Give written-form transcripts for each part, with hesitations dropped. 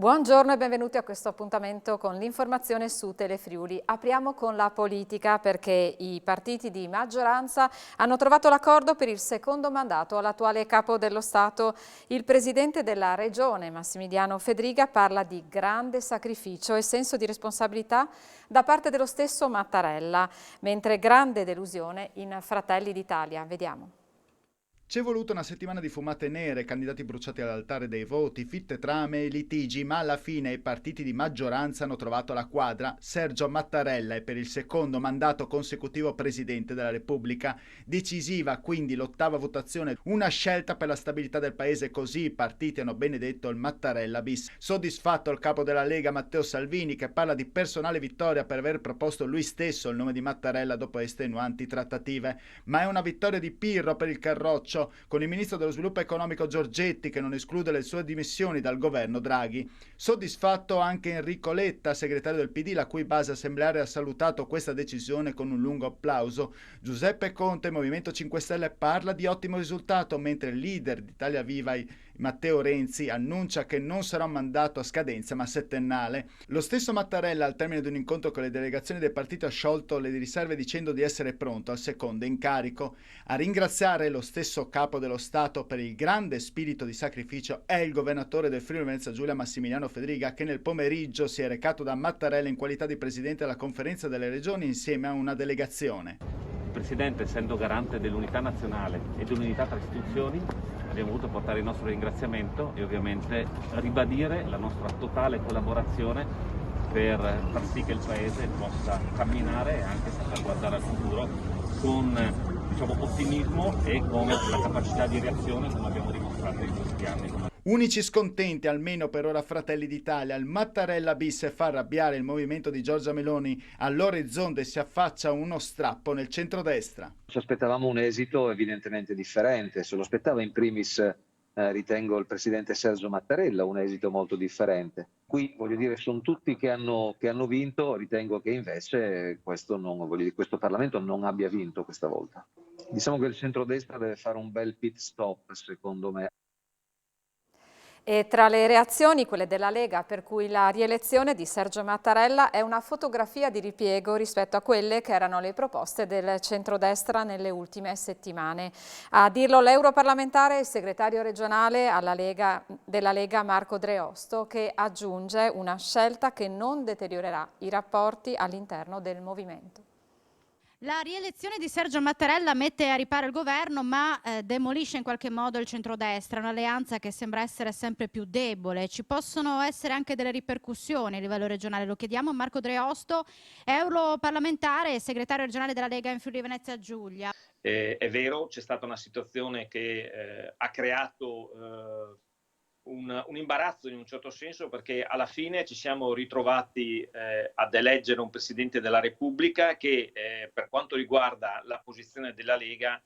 Buongiorno e benvenuti a questo appuntamento con l'informazione su Telefriuli. Apriamo con la politica perché i partiti di maggioranza hanno trovato l'accordo per il secondo mandato all'attuale capo dello Stato. Il presidente della Regione, Massimiliano Fedriga, parla di grande sacrificio e senso di responsabilità da parte dello stesso Mattarella, mentre grande delusione in Fratelli d'Italia. Vediamo. C'è voluta una settimana di fumate nere, candidati bruciati all'altare dei voti, fitte trame e litigi, ma alla fine i partiti di maggioranza hanno trovato la quadra. Sergio Mattarella è per il secondo mandato consecutivo Presidente della Repubblica. Decisiva quindi l'ottava votazione, una scelta per la stabilità del paese, così i partiti hanno benedetto il Mattarella bis. Soddisfatto il capo della Lega Matteo Salvini, che parla di personale vittoria per aver proposto lui stesso il nome di Mattarella dopo estenuanti trattative. Ma è una vittoria di Pirro per il Carroccio, con il ministro dello sviluppo economico Giorgetti che non esclude le sue dimissioni dal governo Draghi. Soddisfatto anche Enrico Letta, segretario del PD, la cui base assembleare ha salutato questa decisione con un lungo applauso. Giuseppe Conte, Movimento 5 Stelle, parla di ottimo risultato, mentre il leader di Italia Viva, Matteo Renzi, annuncia che non sarà un mandato a scadenza ma settennale. Lo stesso Mattarella, al termine di un incontro con le delegazioni del partito, ha sciolto le riserve dicendo di essere pronto al secondo incarico. A ringraziare lo stesso capo dello Stato per il grande spirito di sacrificio è il governatore del Friuli Venezia Giulia Massimiliano Fedriga, che nel pomeriggio si è recato da Mattarella in qualità di presidente della Conferenza delle Regioni insieme a una delegazione. Il Presidente, essendo garante dell'unità nazionale e dell'unità tra istituzioni, abbiamo voluto portare il nostro ringraziamento e ovviamente ribadire la nostra totale collaborazione per far sì che il Paese possa camminare e anche saper guardare al futuro con ottimismo e con la capacità di reazione come abbiamo dimostrato in questi anni. Unici scontenti, almeno per ora Fratelli d'Italia, il Mattarella bis fa arrabbiare il movimento di Giorgia Meloni, all'orizzonte si affaccia uno strappo nel centrodestra. Ci aspettavamo un esito evidentemente differente, se lo aspettava in primis ritengo il presidente Sergio Mattarella, un esito molto differente. Qui voglio dire sono tutti che hanno vinto, ritengo che invece questo Parlamento non abbia vinto questa volta. Diciamo che il centrodestra deve fare un bel pit stop secondo me. E tra le reazioni, quelle della Lega, per cui la rielezione di Sergio Mattarella è una fotografia di ripiego rispetto a quelle che erano le proposte del centrodestra nelle ultime settimane. A dirlo l'europarlamentare e il segretario regionale della Lega Marco Dreosto, che aggiunge una scelta che non deteriorerà i rapporti all'interno del movimento. La rielezione di Sergio Mattarella mette a riparo il governo, ma demolisce in qualche modo il centrodestra, un'alleanza che sembra essere sempre più debole. Ci possono essere anche delle ripercussioni a livello regionale. Lo chiediamo a Marco Dreosto, europarlamentare e segretario regionale della Lega in Friuli Venezia Giulia. È vero, c'è stata una situazione che ha creato un imbarazzo in un certo senso, perché alla fine ci siamo ritrovati ad eleggere un Presidente della Repubblica che per quanto riguarda la posizione della Lega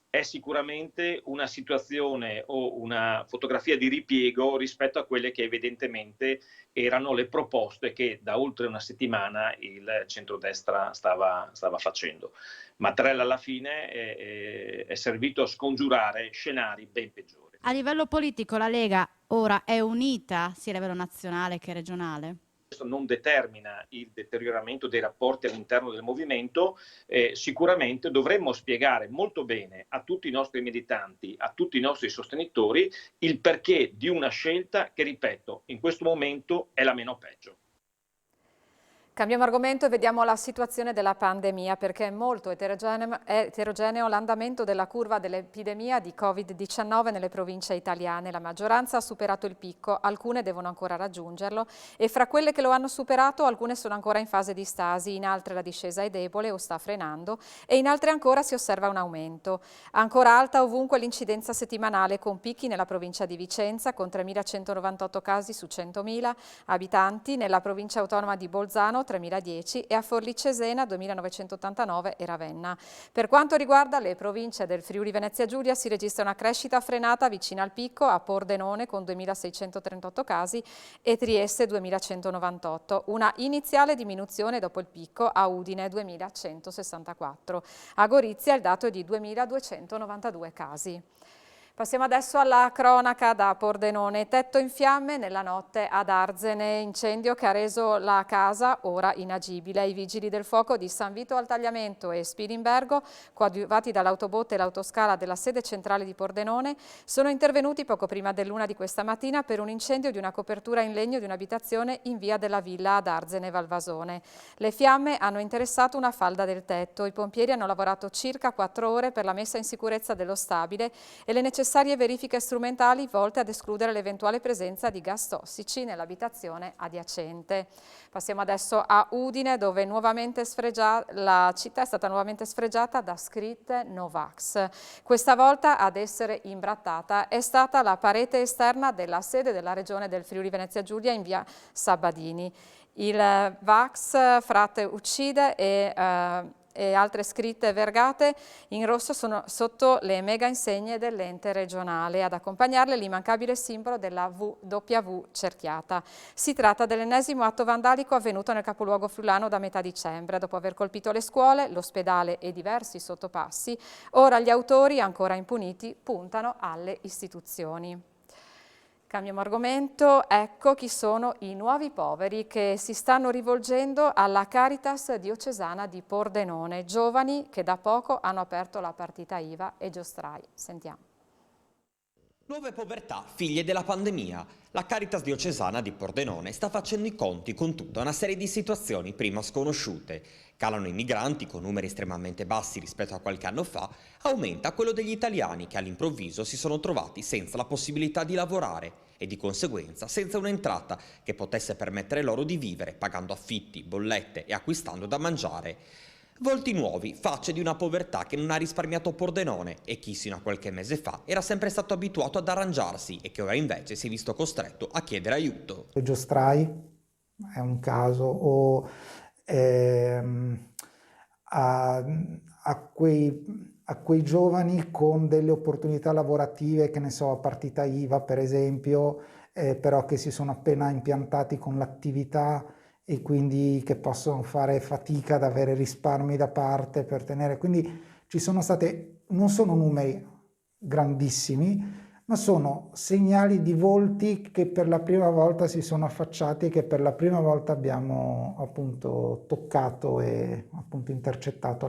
è sicuramente una situazione o una fotografia di ripiego rispetto a quelle che evidentemente erano le proposte che da oltre una settimana il centrodestra stava facendo. Mattarella alla fine è servito a scongiurare scenari ben peggiori. A livello politico la Lega ora è unita sia a livello nazionale che regionale? Questo non determina il deterioramento dei rapporti all'interno del movimento, sicuramente dovremmo spiegare molto bene a tutti i nostri militanti, a tutti i nostri sostenitori, il perché di una scelta che, ripeto, in questo momento è la meno peggio. Cambiamo argomento e vediamo la situazione della pandemia, perché è molto eterogeneo l'andamento della curva dell'epidemia di Covid-19 nelle province italiane. La maggioranza ha superato il picco, alcune devono ancora raggiungerlo e fra quelle che lo hanno superato alcune sono ancora in fase di stasi, in altre la discesa è debole o sta frenando e in altre ancora si osserva un aumento. Ancora alta ovunque l'incidenza settimanale, con picchi nella provincia di Vicenza con 3.198 casi su 100.000 abitanti, nella provincia autonoma di Bolzano 3.010 e a Forlì Cesena 2.989 e Ravenna. Per quanto riguarda le province del Friuli Venezia Giulia si registra una crescita frenata vicina al picco a Pordenone con 2.638 casi e Trieste 2.198, una iniziale diminuzione dopo il picco a Udine 2.164. A Gorizia il dato è di 2.292 casi. Passiamo adesso alla cronaca da Pordenone. Tetto in fiamme nella notte ad Arzene, incendio che ha reso la casa ora inagibile. I vigili del fuoco di San Vito al Tagliamento e Spilimbergo, coadiuvati dall'autobotte e l'autoscala della sede centrale di Pordenone, sono intervenuti poco prima dell'1 di questa mattina per un incendio di una copertura in legno di un'abitazione in via della Villa ad Arzene Valvasone. Le fiamme hanno interessato una falda del tetto. I pompieri hanno lavorato circa 4 ore per la messa in sicurezza dello stabile e le necessarie verifiche strumentali volte ad escludere l'eventuale presenza di gas tossici nell'abitazione adiacente. Passiamo adesso a Udine, dove la città è stata nuovamente sfregiata da scritte Novax. Questa volta ad essere imbrattata è stata la parete esterna della sede della Regione del Friuli Venezia Giulia in via Sabadini. Il Vax, frate uccide e altre scritte vergate in rosso sono sotto le mega insegne dell'ente regionale. Ad accompagnarle l'immancabile simbolo della W cerchiata. Si tratta dell'ennesimo atto vandalico avvenuto nel capoluogo friulano da metà dicembre. Dopo aver colpito le scuole, l'ospedale e diversi sottopassi, ora gli autori, ancora impuniti, puntano alle istituzioni. Cambiamo argomento, ecco chi sono i nuovi poveri che si stanno rivolgendo alla Caritas diocesana di Pordenone, giovani che da poco hanno aperto la partita IVA e giostrai. Sentiamo. Nuove povertà, figlie della pandemia. La Caritas diocesana di Pordenone sta facendo i conti con tutta una serie di situazioni prima sconosciute. Calano i migranti con numeri estremamente bassi rispetto a qualche anno fa, aumenta quello degli italiani che all'improvviso si sono trovati senza la possibilità di lavorare e di conseguenza senza un'entrata che potesse permettere loro di vivere pagando affitti, bollette e acquistando da mangiare. Volti nuovi, facce di una povertà che non ha risparmiato Pordenone e chi sino a qualche mese fa era sempre stato abituato ad arrangiarsi e che ora invece si è visto costretto a chiedere aiuto. Giostrai è un caso, o a quei giovani con delle opportunità lavorative, che ne so, a partita IVA per esempio, però che si sono appena impiantati con l'attività e quindi che possono fare fatica ad avere risparmi da parte per tenere. Quindi ci sono state, non sono numeri grandissimi, ma sono segnali di volti che per la prima volta si sono affacciati e che per la prima volta abbiamo appunto toccato e appunto intercettato.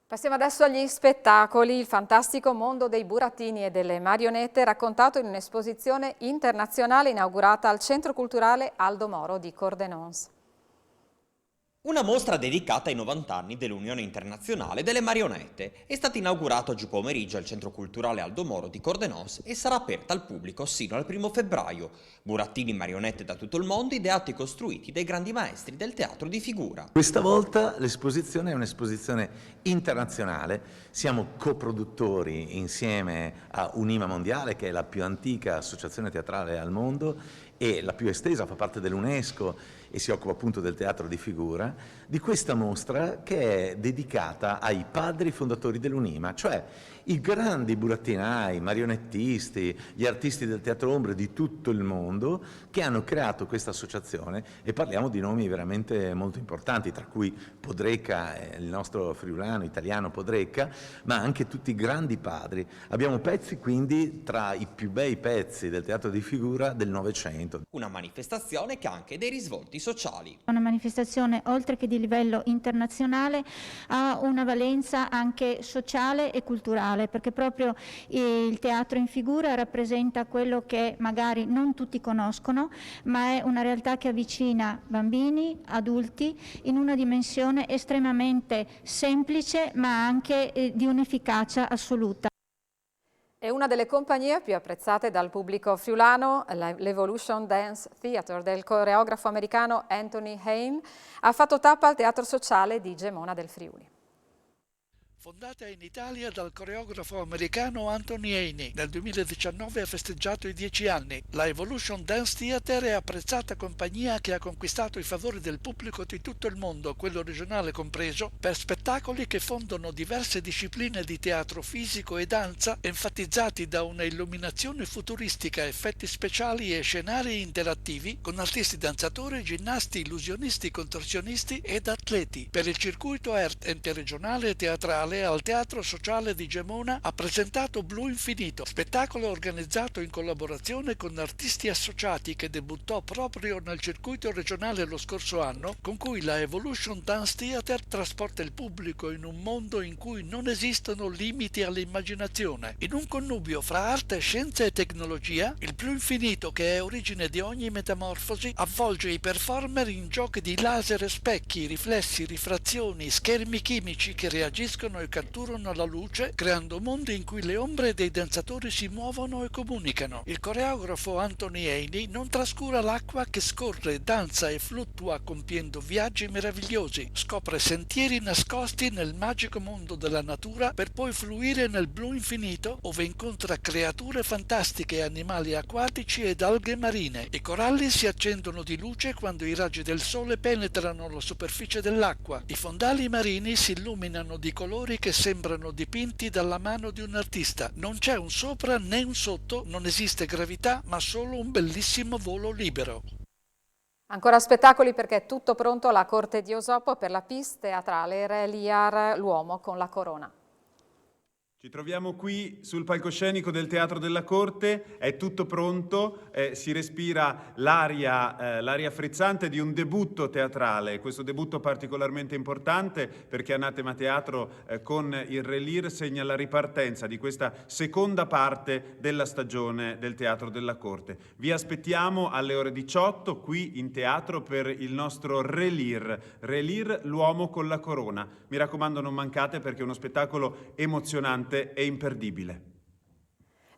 Passiamo adesso agli spettacoli, il fantastico mondo dei burattini e delle marionette raccontato in un'esposizione internazionale inaugurata al Centro Culturale Aldo Moro di Cordenons. Una mostra dedicata ai 90 anni dell'Unione Internazionale delle Marionette è stata inaugurata oggi pomeriggio al Centro Culturale Aldo Moro di Cordenons e sarà aperta al pubblico sino al 1 febbraio. Burattini e marionette da tutto il mondo, ideati e costruiti dai grandi maestri del teatro di figura. Questa volta l'esposizione è un'esposizione internazionale, siamo coproduttori insieme a Unima Mondiale, che è la più antica associazione teatrale al mondo e la più estesa, fa parte dell'UNESCO e si occupa appunto del teatro di figura, di questa mostra che è dedicata ai padri fondatori dell'Unima, cioè i grandi burattinai, marionettisti, gli artisti del teatro ombre di tutto il mondo che hanno creato questa associazione, e parliamo di nomi veramente molto importanti, tra cui Podrecca, il nostro friulano italiano Podrecca, ma anche tutti i grandi padri. Abbiamo pezzi quindi tra i più bei pezzi del teatro di figura del Novecento. Una manifestazione che ha anche dei risvolti sociali. Una manifestazione, oltre che di livello internazionale, ha una valenza anche sociale e culturale, perché proprio il teatro in figura rappresenta quello che magari non tutti conoscono, ma è una realtà che avvicina bambini, adulti, in una dimensione estremamente semplice, ma anche di un'efficacia assoluta. È una delle compagnie più apprezzate dal pubblico friulano, l'Evolution Dance Theatre del coreografo americano Anthony Haim, ha fatto tappa al Teatro Sociale di Gemona del Friuli. Fondata in Italia dal coreografo americano Anthony Haney, nel 2019 ha festeggiato i 10 anni. La Evolution Dance Theatre è apprezzata compagnia che ha conquistato i favori del pubblico di tutto il mondo, quello regionale compreso, per spettacoli che fondono diverse discipline di teatro fisico e danza, enfatizzati da una illuminazione futuristica, effetti speciali e scenari interattivi, con artisti danzatori, ginnasti, illusionisti, contorsionisti ed atleti. Per il circuito interregionale teatrale teatrale al Teatro Sociale di Gemona ha presentato Blu Infinito, spettacolo organizzato in collaborazione con artisti associati che debuttò proprio nel circuito regionale lo scorso anno, con cui la Evolution Dance Theatre trasporta il pubblico in un mondo in cui non esistono limiti all'immaginazione. In un connubio fra arte, scienza e tecnologia, il Blu Infinito, che è origine di ogni metamorfosi, avvolge i performer in giochi di laser e specchi, riflessi, rifrazioni, schermi chimici che reagiscono e catturano la luce, creando mondi in cui le ombre dei danzatori si muovono e comunicano. Il coreografo Anthony Haney non trascura l'acqua che scorre, danza e fluttua compiendo viaggi meravigliosi, scopre sentieri nascosti nel magico mondo della natura per poi fluire nel blu infinito, ove incontra creature fantastiche, animali acquatici ed alghe marine. I coralli si accendono di luce quando i raggi del sole penetrano la superficie dell'acqua. I fondali marini si illuminano di colori che sembrano dipinti dalla mano di un artista. Non c'è un sopra né un sotto, non esiste gravità, ma solo un bellissimo volo libero. Ancora spettacoli perché è tutto pronto alla Corte di Esopo per la pièce teatrale Re Lear, l'uomo con la corona. Ci troviamo qui sul palcoscenico del Teatro della Corte, è tutto pronto, si respira l'aria frizzante di un debutto teatrale. Questo debutto particolarmente importante perché Anatema Teatro con il Re Lear segna la ripartenza di questa seconda parte della stagione del Teatro della Corte. Vi aspettiamo alle ore 18 qui in teatro per il nostro Re Lear, l'uomo con la corona. Mi raccomando, non mancate perché è uno spettacolo emozionante e imperdibile.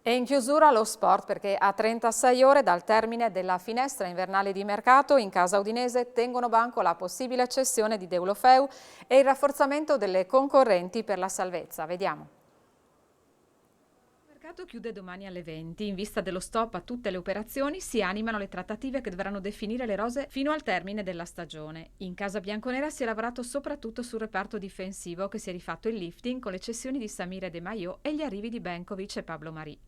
E in chiusura lo sport perché a 36 ore dal termine della finestra invernale di mercato in casa udinese tengono banco la possibile cessione di Deulofeu e il rafforzamento delle concorrenti per la salvezza. Vediamo. Il mercato chiude domani alle 20. In vista dello stop a tutte le operazioni si animano le trattative che dovranno definire le rose fino al termine della stagione. In casa bianconera si è lavorato soprattutto sul reparto difensivo che si è rifatto il lifting con le cessioni di Samir De Maio e gli arrivi di Benkovic e Pablo Mari.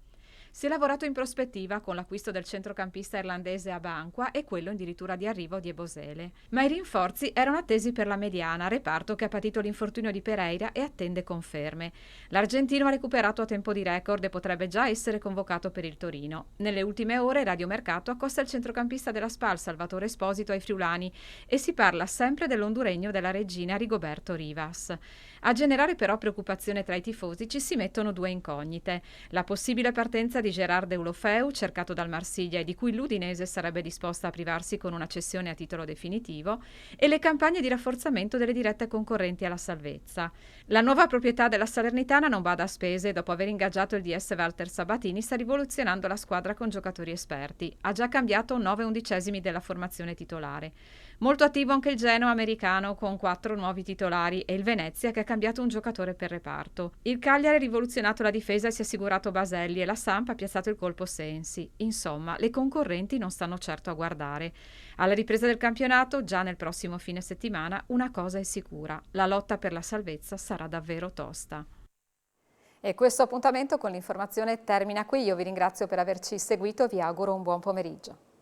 Si è lavorato in prospettiva con l'acquisto del centrocampista irlandese Abanqua e quello addirittura di arrivo di Ebosele. Ma i rinforzi erano attesi per la mediana, reparto che ha patito l'infortunio di Pereira e attende conferme. L'argentino ha recuperato a tempo di record e potrebbe già essere convocato per il Torino. Nelle ultime ore Radio Mercato accosta il centrocampista della Spal, Salvatore Esposito, ai friulani e si parla sempre dell'honduregno della regina Rigoberto Rivas. A generare però preoccupazione tra i tifosi ci si mettono due incognite. La possibile partenza di Gérard Deulofeu, cercato dal Marsiglia e di cui l'Udinese sarebbe disposta a privarsi con una cessione a titolo definitivo, e le campagne di rafforzamento delle dirette concorrenti alla salvezza. La nuova proprietà della Salernitana non bada a spese e dopo aver ingaggiato il DS Walter Sabatini sta rivoluzionando la squadra con giocatori esperti. Ha già cambiato 9/11 della formazione titolare. Molto attivo anche il Genoa americano con 4 nuovi titolari e il Venezia che ha cambiato un giocatore per reparto. Il Cagliari ha rivoluzionato la difesa e si è assicurato Baselli e la Samp ha piazzato il colpo Sensi. Insomma, le concorrenti non stanno certo a guardare. Alla ripresa del campionato, già nel prossimo fine settimana, una cosa è sicura: la lotta per la salvezza sarà davvero tosta. E questo appuntamento con l'informazione termina qui. Io vi ringrazio per averci seguito e vi auguro un buon pomeriggio.